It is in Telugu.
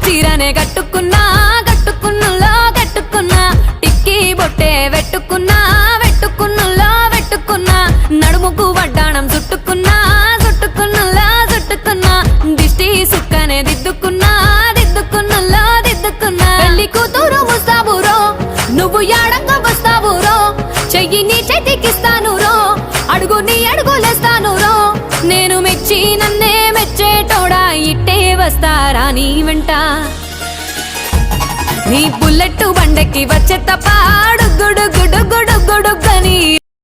చీరనే కట్టుకున్నా కట్టుకున్నులో కట్టుకున్నా టిక్కీ బొట్టే వెట్టుకున్నా వెట్టుకున్నులో వెట్టుకున్నా నడుముకు వడ్డాణం చుట్టుకున్నా చుట్టుకున్నులో చుట్టుకున్నా దిష్టి సుక్కనే దిద్దుకున్నా దిద్దుకున్నులో దిద్దుకున్నా పెళ్లి కూతురు ముస్తాబురో నువ్వు యాడంగా వస్తావురో చెయ్యి నీ చేతికిస్తాను రో అడుగు నీ అడుగులేస్తాను రో నేను మెచ్చి నన్నే మెచ్చేటోడా ఇట్టే వస్తారా నీ వెంట నీ బుల్లెట్ బండెక్కి వచ్చే తప్ప గుడు గుడు గుడు గుడుగని